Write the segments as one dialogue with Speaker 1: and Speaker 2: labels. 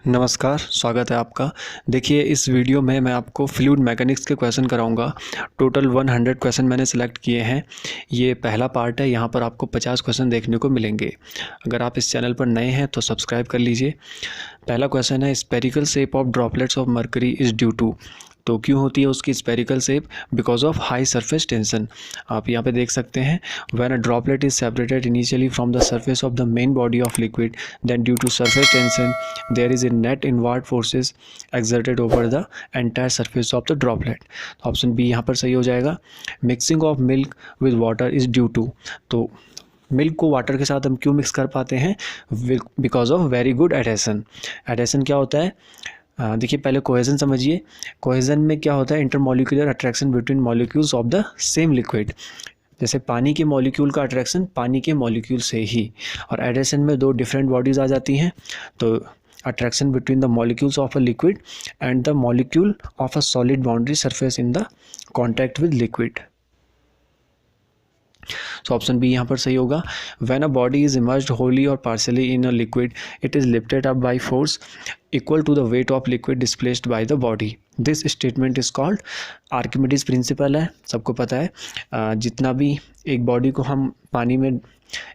Speaker 1: नमस्कार, स्वागत है आपका। देखिए इस वीडियो में मैं आपको फ्लूइड मैकेनिक्स के क्वेश्चन कराऊंगा। टोटल 100 क्वेश्चन मैंने सेलेक्ट किए हैं। ये पहला पार्ट है, यहाँ पर आपको 50 क्वेश्चन देखने को मिलेंगे। अगर आप इस चैनल पर नए हैं तो सब्सक्राइब कर लीजिए। पहला क्वेश्चन है, spherical shape of droplets of mercury is due to. तो क्यों होती है उसकी spherical shape? Because of high surface tension. आप यहाँ पे देख सकते हैं, when a droplet is separated initially from the surface of the main body of liquid, then due to surface tension there is a net inward forces exerted over the entire surface of the droplet. Option B यहाँ पर सही हो जाएगा। Mixing of milk with water is due to. तो milk को water के साथ हम क्यों मिक्स कर पाते हैं? Because of very good adhesion. Adhesion क्या होता है? देखिए पहले कोहेजन समझिए। कोहेजन में क्या होता है? Intermolecular attraction between molecules of the same liquid. जैसे पानी के मॉलिक्यूल का अट्रैक्शन पानी के मॉलिक्यूल से ही, और एडेशन में दो डिफरेंट बॉडीज़ आ जाती हैं। तो attraction between the molecules of a liquid and the molecule of a solid boundary surface in the contact with liquid. So option B यहाँ पर सही होगा। When a body is immersed wholly और partially in a liquid, it is lifted up by force equal to the weight of liquid displaced by the body. This statement is called Archimedes principle है, सबको पता है। जितना भी एक body को हम पानी में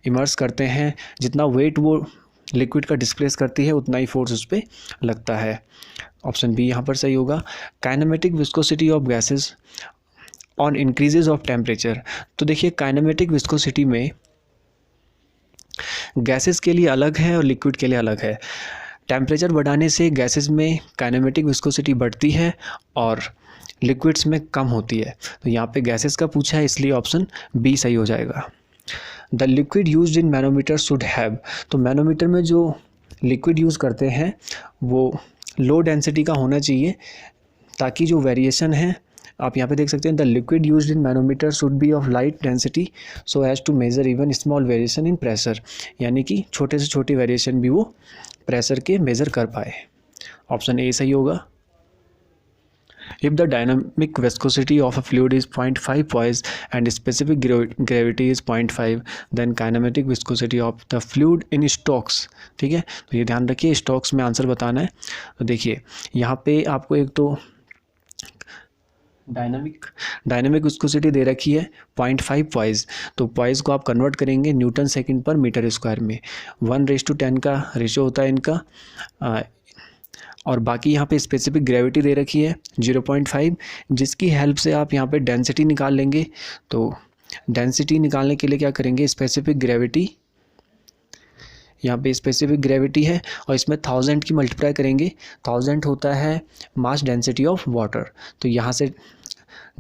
Speaker 1: इमर्स करते हैं, जितना वेट वो लिक्विड का डिस्प्लेस करती है उतना ही फोर्स उस पर लगता है। ऑप्शन बी यहाँ पर सही होगा। Kinematic viscosity of gases on increases of temperature. तो देखिए काइनेमेटिक विस्कोसिटी में गैसेस के लिए अलग है और लिक्विड के लिए अलग है। टेम्परेचर बढ़ाने से गैसेस में काइनेमेटिक विस्कोसिटी बढ़ती है और लिक्विड्स में कम होती है। तो यहाँ पे गैसेस का पूछा है, इसलिए ऑप्शन बी सही हो जाएगा। The liquid used in manometer should have. तो मैनोमीटर में जो लिक्विड यूज़ करते हैं वो लो डेंसिटी का होना चाहिए, ताकि जो वेरिएशन है, आप यहाँ पे देख सकते हैं, the liquid used in manometer should be of light density so as to measure even small variation in pressure. यानी कि छोटे से छोटे वेरिएशन भी वो प्रेशर के मेज़र कर पाए। ऑप्शन ए सही होगा। If the dynamic viscosity of a fluid is 0.5 poise and specific gravity is 0.5, then kinematic viscosity of the fluid in stokes। ठीक है, तो ये ध्यान रखिए, स्टोक्स में आंसर बताना है। तो देखिए यहाँ पे आपको एक तो डायनामिक विस्कोसिटी दे रखी है 0.5 पॉइज। तो पॉइज को आप कन्वर्ट करेंगे न्यूटन सेकंड पर मीटर स्क्वायर में। 1:10 का रेशो होता है इनका। और बाकी यहाँ पे स्पेसिफिक ग्रेविटी दे रखी है 0.5, जिसकी हेल्प से आप यहाँ पे डेंसिटी निकाल लेंगे। तो डेंसिटी निकालने के लिए क्या करेंगे? स्पेसिफिक ग्रेविटी, यहाँ पे स्पेसिफिक ग्रेविटी है और इसमें 1000 की मल्टीप्लाई करेंगे। 1000 होता है मास डेंसिटी ऑफ वाटर, तो यहाँ से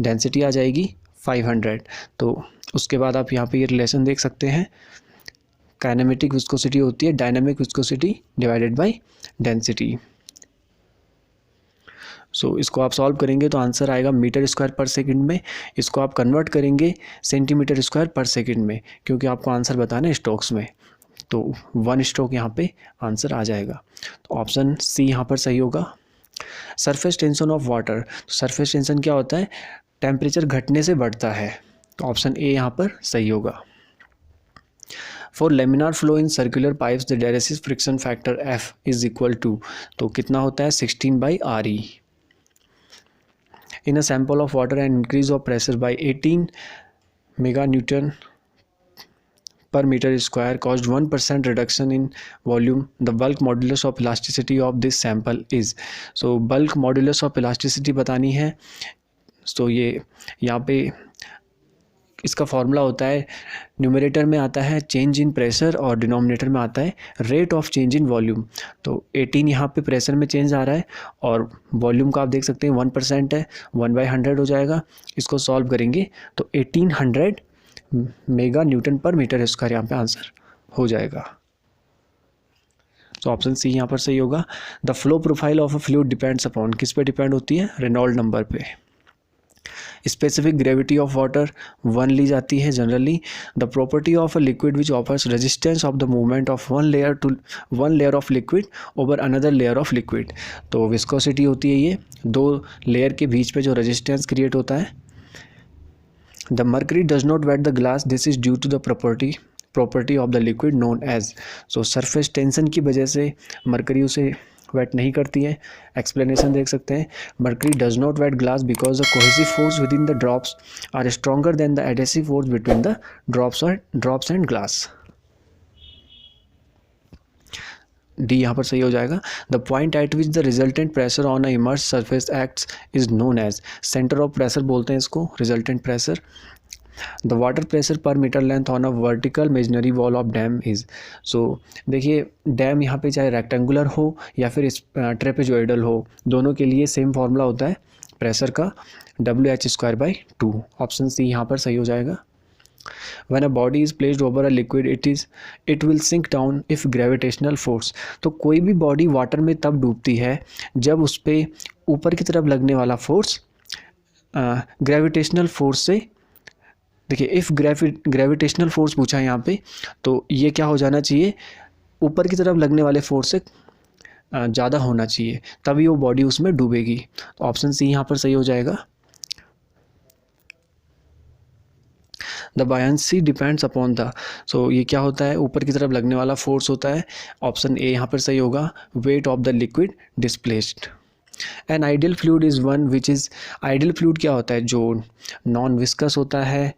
Speaker 1: डेंसिटी आ जाएगी 500। तो उसके बाद आप यहाँ पे ये रिलेशन देख सकते हैं, काइनेमेटिक विस्कोसिटी होती है dynamic viscosity divided by density. So इसको आप सॉल्व करेंगे तो आंसर आएगा मीटर स्क्वायर पर सेकंड में। इसको आप कन्वर्ट करेंगे सेंटीमीटर स्क्वायर पर सेकंड में, क्योंकि आपको आंसर बताना है स्ट्रोक्स में। तो 1 स्ट्रोक यहाँ पे आंसर आ जाएगा। तो ऑप्शन सी यहाँ पर सही होगा। Surface tension of water. तो सरफेस टेंशन क्या होता है? टेम्परेचर घटने से बढ़ता है। तो ऑप्शन ए यहाँ पर सही होगा। For laminar flow in circular pipes the Darcy's friction factor F is equal to. तो कितना होता है? 16/RE। In a sample of water, an increase of pressure by 18 meganewton per meter square caused 1% reduction in volume. The bulk modulus of elasticity of this sample is। So bulk modulus of elasticity बतानी है। तो ये यहाँ पे इसका formula होता है, numerator में आता है चेंज इन प्रेशर और डिनोमिनेटर में आता है rate of change in volume. तो 18 यहाँ पे प्रेशर में चेंज आ रहा है और वॉल्यूम का आप देख सकते हैं 1% है, 1/100 हो जाएगा। इसको सॉल्व करेंगे तो 1800 mega Newton per metre square यहाँ पे आंसर हो जाएगा। तो ऑप्शन सी यहाँ पर सही होगा। The flow profile of a fluid depends upon, किस पे डिपेंड होती है? रेनॉल्ड नंबर पे। स्पेसिफिक ग्रेविटी ऑफ वाटर 1 ली जाती है generally. The property of a liquid which offers resistance of the movement of one layer of liquid over another layer of liquid. तो viscosity होती है ये 2 लेयर के बीच पे जो रेजिस्टेंस क्रिएट होता है। The mercury does not wet the glass, this is due to the property of the liquid known as. So surface tension की वजह से मर्करी उसे वेट नहीं करती हैं। एक्सप्लेनेशन देख सकते हैं, mercury does not wet glass because the cohesive force within the drops are stronger than the adhesive force between the drops and glass. D यहाँ पर सही हो जाएगा। The point at which the resultant pressure on a immerse surface acts is known as, centre of pressure बोलते हैं इसको, resultant pressure. The water pressure per metre length on a vertical masonry wall of dam is. सो देखिए dam यहाँ पे चाहे rectangular हो या फिर ट्रेपेजॉइडल हो, दोनों के लिए सेम फार्मूला होता है प्रेशर का, WH²/2। ऑप्शन सी यहाँ पर सही हो जाएगा। When a body is placed over a liquid, it will sink down if gravitational force। तो कोई भी बॉडी वाटर में तब डूबती है जब उस पर ऊपर की तरफ लगने वाला फोर्स ग्रेविटेशनल फोर्स से, देखिए इफ़ ग्रेविटेशनल फोर्स पूछा है यहाँ पे, तो ये क्या हो जाना चाहिए, ऊपर की तरफ लगने वाले फोर्स से ज़्यादा होना चाहिए, तभी वो बॉडी उसमें डूबेगी। तो ऑप्शन सी यहाँ पर सही हो जाएगा। The buoyancy depends upon the, so ये क्या होता है, ऊपर की तरफ लगने वाला फोर्स होता है। ऑप्शन ए यहाँ पर सही होगा, weight of the liquid displaced. An ideal fluid is one which is, ideal fluid क्या होता है, जो नॉन विस्कस होता है,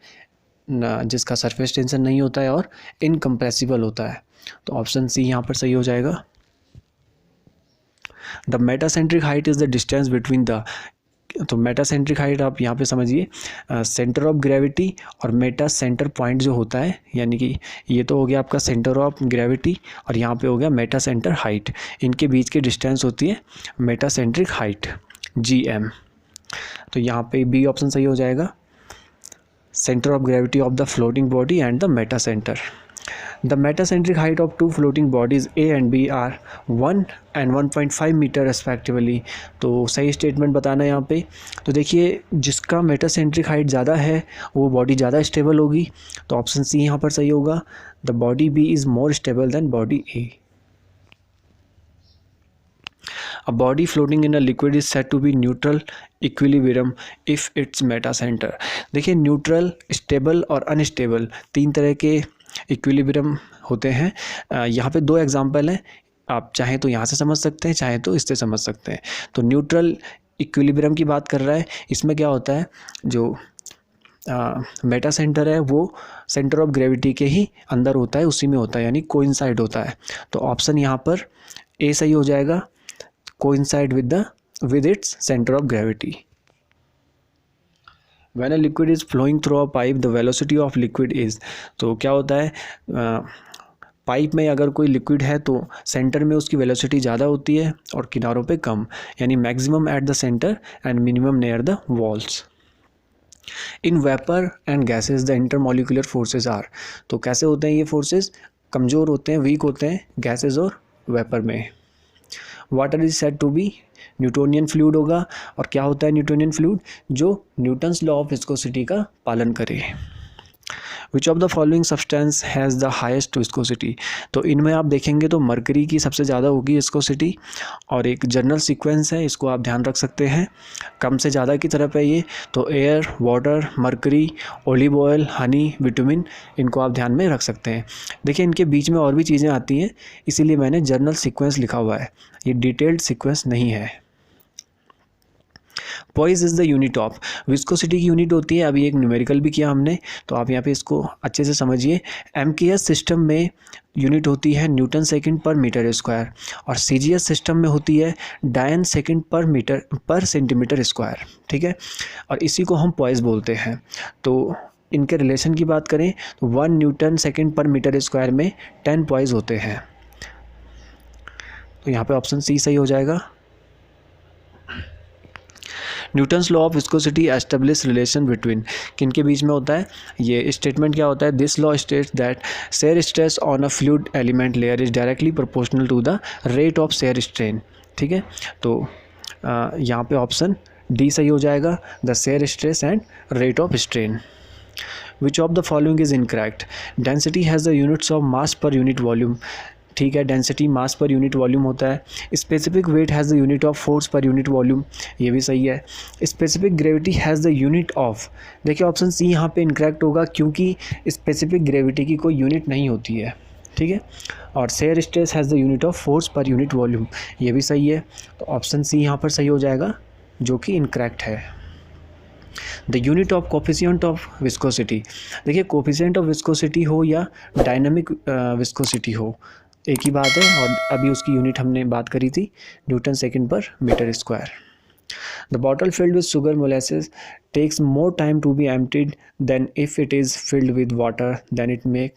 Speaker 1: जिसका सरफेस टेंशन नहीं होता है और इनकम्प्रेसिबल होता है। तो ऑप्शन सी यहाँ पर सही हो जाएगा। The metacentric height is the distance between the, तो मेटासेंट्रिक हाइट आप यहाँ पे समझिए सेंटर ऑफ ग्रेविटी और मेटा सेंटर पॉइंट जो होता है, यानी कि ये तो हो गया आपका सेंटर ऑफ ग्रेविटी और यहाँ पे हो गया मेटा सेंटर हाइट, इनके बीच की डिस्टेंस होती है मेटासेंट्रिक हाइट, GM। तो यहाँ पे बी ऑप्शन सही हो जाएगा, centre of gravity of the floating body and the Meta centre. The metacentric height of two floating bodies A and B are 1 and 1.5 metre respectively। तो सही स्टेटमेंट बताना है यहाँ पे। तो देखिए जिसका मेटासेंट्रिक हाइट ज़्यादा है वो बॉडी ज़्यादा स्टेबल होगी, तो ऑप्शन सी यहाँ पर सही होगा। The body B is more stable then body A। A body floating in a liquid is said to be neutral equilibrium if its metacenter। देखिए न्यूट्रल, स्टेबल और अनस्टेबल तीन तरह के इक्विलिब्रियम होते हैं। यहाँ पे दो एग्जांपल हैं, आप चाहें तो यहाँ से समझ सकते हैं, चाहें तो इससे समझ सकते हैं। तो न्यूट्रल इक्विलिब्रियम की बात कर रहा है, इसमें क्या होता है, जो मेटा सेंटर है वो सेंटर ऑफ ग्रेविटी के ही अंदर होता है, उसी में होता है, यानी कोइंसाइड होता है। तो ऑप्शन यहाँ पर ए सही हो जाएगा, coincide with its centre of gravity. When a liquid is flowing through a pipe, the velocity of liquid is, तो क्या होता है, पाइप में अगर कोई लिक्विड है तो सेंटर में उसकी वेलोसिटी ज़्यादा होती है और किनारों पे कम, यानी maximum at the centre and minimum near the walls. In vapour and gases the intermolecular forces are, तो कैसे होते हैं ये फोर्सेस, कमज़ोर होते हैं, वीक होते हैं गैसेस और वेपर में। Water is said to be Newtonian fluid होगा, और क्या होता है न्यूटोनियन फ्लूइड, जो न्यूटन्स लॉ ऑफ विस्कोसिटी का पालन करे। Which of the following substance has the highest viscosity, तो इनमें आप देखेंगे तो मरकरी की सबसे ज़्यादा होगी विस्कोसिटी, और एक जनरल सीक्वेंस है, इसको आप ध्यान रख सकते हैं, कम से ज़्यादा की तरफ है ये। तो air, water, mercury, olive oil, Honey, vitamin, इनको आप ध्यान में रख सकते हैं। देखिए इनके बीच में और भी चीज़ें आती हैं, इसीलिए मैंने जनरल सीक्वेंस लिखा हुआ है, ये डिटेल्ड सीक्वेंस नहीं है। Poise is the unit of, viscosity की यूनिट होती है, अभी एक न्यूमेरिकल भी किया हमने, तो आप यहाँ पे इसको अच्छे से समझिए। MKS सिस्टम में यूनिट होती है न्यूटन सेकंड पर मीटर स्क्वायर, और CGS सिस्टम में होती है डायन सेकंड पर सेंटीमीटर स्क्वायर, ठीक है, और इसी को हम पॉइज बोलते हैं। तो इनके रिलेशन की बात करें तो 1 न्यूटन सेकंड पर मीटर स्क्वायर में 10 पॉइज होते हैं। तो यहाँ पे ऑप्शन सी सही हो जाएगा। Newton's law of viscosity establish relation between, किनके बीच में होता है, ये स्टेटमेंट क्या होता है, this law states that shear stress on a fluid element layer is directly proportional to the rate of shear strain, ठीक है। तो यहाँ पे ऑप्शन डी सही हो जाएगा, the shear stress and rate of strain. Which of the following is incorrect, density has the units of mass per unit volume, ठीक है, density mass per unit volume होता है। Specific weight has the unit of force per unit volume, ये भी सही है। Specific gravity has the unit of, देखिए option C यहाँ पे इनकरेक्ट होगा, क्योंकि स्पेसिफिक ग्रेविटी की कोई यूनिट नहीं होती है, ठीक है। और shear stress has the unit of force per unit volume, ये भी सही है। तो ऑप्शन सी यहाँ पर सही हो जाएगा, जो कि इनकरेक्ट है। The unit of coefficient of viscosity, देखिए कोफिशिएंट ऑफ विस्कोसिटी हो या डायनामिक विस्कोसिटी हो, एक ही बात है। और अभी उसकी यूनिट हमने बात करी थी, newton second per metre square. The bottle filled with sugar molasses takes more time to be emptied than if it is filled with water, then it may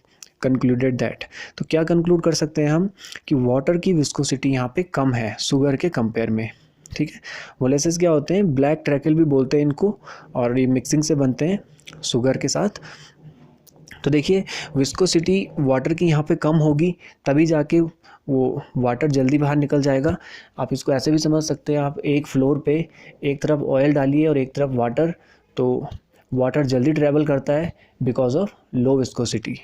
Speaker 1: concluded that। तो क्या कंक्लूड कर सकते हैं हम कि वाटर की viscosity यहाँ पे कम है शुगर के कंपेयर में, ठीक है। मोलेसेस क्या होते हैं, ब्लैक ट्रैकल भी बोलते हैं इनको, और ये मिक्सिंग से बनते हैं शुगर के साथ। तो देखिए विस्कोसिटी वाटर की यहाँ पे कम होगी, तभी जाके वो वाटर जल्दी बाहर निकल जाएगा। आप इसको ऐसे भी समझ सकते हैं, आप एक फ्लोर पे एक तरफ ऑयल डालिए और एक तरफ वाटर, तो वाटर जल्दी ट्रैवल करता है because of low viscosity.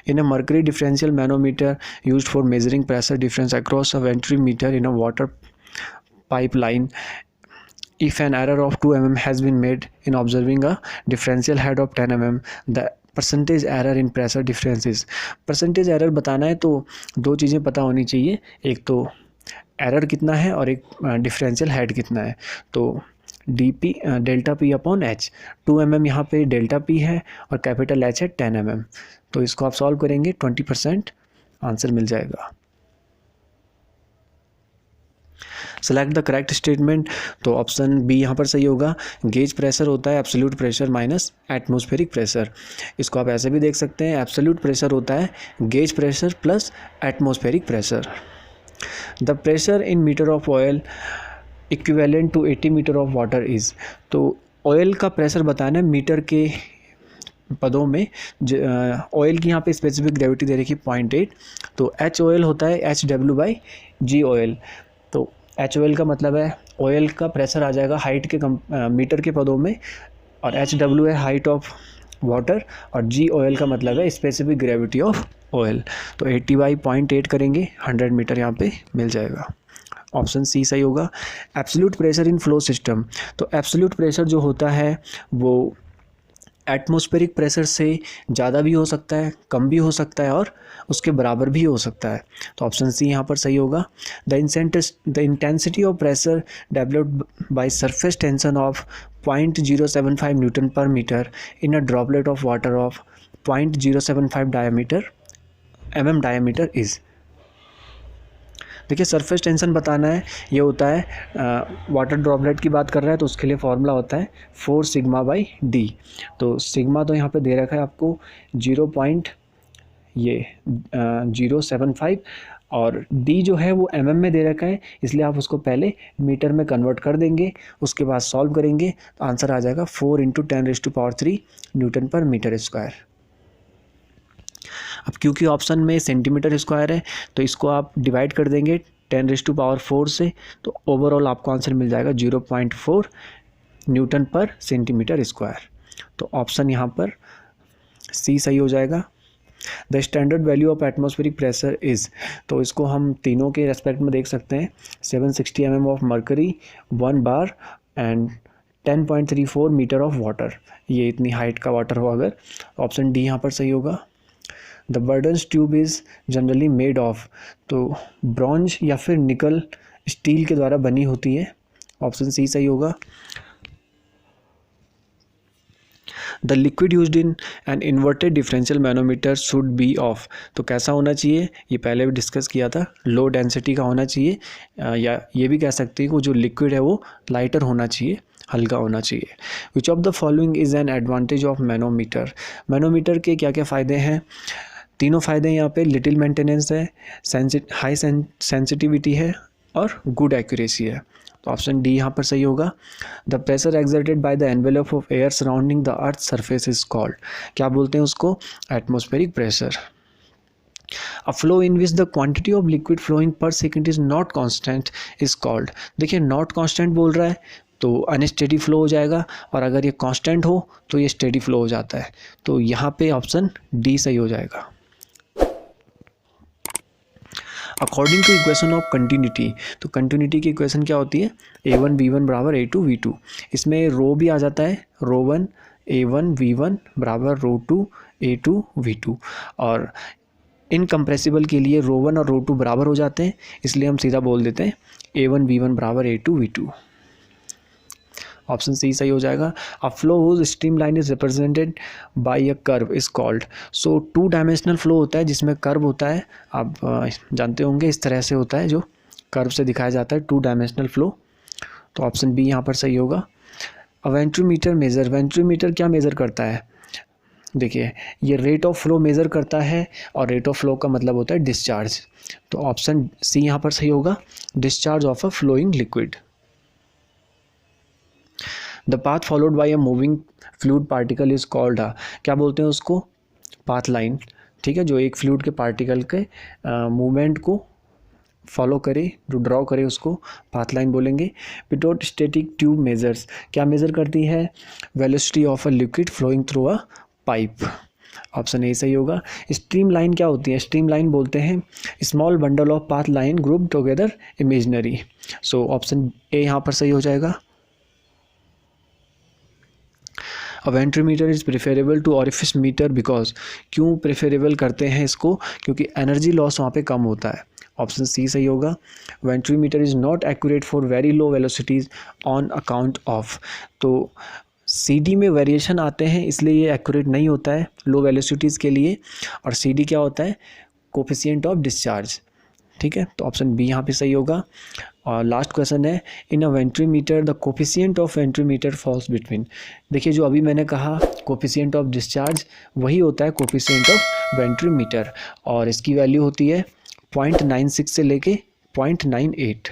Speaker 1: In a mercury differential manometer used for measuring pressure difference across a venturi meter in a water pipeline, if an error of 2 mm has been made in observing a differential head of 10 mm, the percentage error in pressure differences. Percentage error बताना है तो दो चीज़ें पता होनी चाहिए, एक तो एरर कितना है और एक डिफरेंशियल हेड कितना है। तो D delta P upon H, 2 mm यहाँ पे डेल्टा पी है और कैपिटल एच है 10 mm। तो इसको आप सॉल्व करेंगे 20% आंसर मिल जाएगा। सेलेक्ट द करेक्ट स्टेटमेंट, तो ऑप्शन बी यहाँ पर सही होगा। गेज प्रेशर होता है absolute pressure minus atmospheric pressure. इसको आप ऐसे भी देख सकते हैं, एब्सोल्यूट प्रेशर होता है gauge pressure plus atmospheric pressure. The pressure in metre of oil equivalent to 80 metre of water is, तो ऑयल का प्रेशर बताना है मीटर के पदों में। ऑयल की यहाँ पे स्पेसिफिक ग्रेविटी दे रखी 0.8, तो एच ऑयल होता है HW/G ऑयल। तो एच ऑयल का मतलब है ऑयल का प्रेशर आ जाएगा हाइट के मीटर के पदों में, और HW है हाइट ऑफ वाटर, और G ऑयल का मतलब है स्पेसिफिक ग्रेविटी ऑफ ऑयल। तो 80/0.8 करेंगे, 100 मीटर यहाँ पे मिल जाएगा। ऑप्शन सी सही होगा। Absolute pressure in flow system, तो एब्सोल्यूट प्रेशर जो होता है वो एटमॉस्फेरिक प्रेशर से ज़्यादा भी हो सकता है, कम भी हो सकता है, और उसके बराबर भी हो सकता है। तो ऑप्शन सी यहाँ पर सही होगा। The intensity of pressure developed by surface tension of 0.075 newton per metre in a droplet of water of 0.075 diameter is. देखिए सरफेस टेंशन बताना है, ये होता है वाटर ड्रॉपलेट की बात कर रहा है तो उसके लिए फॉर्मूला होता है 4 सिग्मा/d। तो सिग्मा तो यहाँ पे दे रखा है आपको 0.075, और d जो है वो mm में दे रखा है, इसलिए आप उसको पहले मीटर में कन्वर्ट कर देंगे, उसके बाद सॉल्व करेंगे तो आंसर आ जाएगा 4 × 10⁻³ न्यूटन पर मीटर स्क्वायर। अब क्योंकि ऑप्शन में सेंटीमीटर स्क्वायर है तो इसको आप डिवाइड कर देंगे 10⁻⁴ से, तो ओवरऑल आपको आंसर मिल जाएगा 0.4 न्यूटन पर सेंटीमीटर स्क्वायर। तो ऑप्शन यहाँ पर सी सही हो जाएगा। The standard value of atmospheric pressure is, तो इसको हम तीनों के रेस्पेक्ट में देख सकते हैं। 760 mm of mercury, 1 bar and 10.34 metre of water. ये इतनी हाइट का वाटर हो अगर, ऑप्शन डी यहाँ पर सही होगा। The burdens tube is generally made of, तो ब्रॉन्ज या फिर निकल स्टील के द्वारा बनी होती है, ऑप्शन सी सही होगा। The liquid used in an inverted differential manometer should be of, तो कैसा होना चाहिए, ये पहले भी डिस्कस किया था, लो डेंसिटी का होना चाहिए, या ये भी कह सकते हैं कि जो लिक्विड है वो लाइटर होना चाहिए, हल्का होना चाहिए। विच of the following is an advantage of manometer, manometer के क्या क्या फ़ायदे हैं, तीनों फ़ायदे यहाँ पे लिटिल मेंटेनेंस है, हाई सेंसिटिविटी है और गुड एक्यूरेसी है। तो ऑप्शन डी यहाँ पर सही होगा। The pressure exerted by the envelope of air surrounding the earth surface is called, क्या बोलते हैं उसको, atmospheric pressure. A flow in which the quantity of liquid flowing per second is not constant is called, देखिए not constant बोल रहा है तो unsteady flow हो जाएगा, और अगर ये कांस्टेंट हो तो ये स्टेडी फ्लो हो जाता है। तो यहाँ पे ऑप्शन डी सही हो जाएगा। According to equation of continuity, तो कंटिन्यूटी की इक्वेशन क्या होती है, a1 v1 बराबर a2 v2, इसमें रो भी आ जाता है, रो 1 a1 v1 बराबर रो 2 A2V2। और इनकम्प्रेसिबल के लिए रो 1 और रो 2 बराबर हो जाते हैं, इसलिए हम सीधा बोल देते हैं A1V1 बराबर A2V2। ऑप्शन सी सही हो जाएगा। A flow whose streamline is represented by a curve is called. So 2 dimensional flow होता है जिसमें कर्व होता है, आप जानते होंगे इस तरह से होता है, जो कर्व से दिखाया जाता है 2 डायमेंशनल फ्लो। तो ऑप्शन बी यहाँ पर सही होगा। अ वेंट्रोमीटर मेजर, वेंट्रोमीटर क्या मेज़र करता है? देखिए ये रेट ऑफ फ्लो मेज़र करता है, और रेट ऑफ फ्लो का मतलब होता है डिस्चार्ज। तो ऑप्शन सी यहाँ पर सही होगा, discharge of a flowing liquid. The path followed by a moving fluid particle is called a, क्या बोलते हैं उसको? Path line. ठीक है, जो एक फ्लूइड के पार्टिकल के मूवमेंट को फॉलो करे, जो ड्रॉ करे, उसको पाथ लाइन बोलेंगे। पिटोट स्टैटिक ट्यूब मेजर्स, क्या मेज़र करती है? Velocity of a liquid flowing through a pipe. Option A सही होगा। स्ट्रीम लाइन क्या होती है? स्ट्रीम लाइन बोलते हैं small bundle of path line group together imaginary. So option A यहाँ पर सही हो जाएगा। A venturimeter is preferable to orifice meter because, क्यों प्रेफरेबल करते हैं इसको? क्योंकि एनर्जी लॉस वहाँ पे कम होता है। ऑप्शन सी सही होगा। Venturimeter is not accurate for very low velocities on account of, तो CD में वेरिएशन आते हैं इसलिए ये एक्यूरेट नहीं होता है लो वेलोसिटीज़ के लिए। और CD क्या होता है? Coefficient of discharge. ठीक है, तो ऑप्शन बी यहाँ पे सही होगा। और लास्ट क्वेश्चन है, in a venturimeter the coefficient of venturimeter falls between. देखिए जो अभी मैंने कहा कोफिशिएंट ऑफ डिस्चार्ज, वही होता है कोफिशिएंट ऑफ वेंट्रीमीटर, और इसकी वैल्यू होती है 0.96 से लेके 0.98।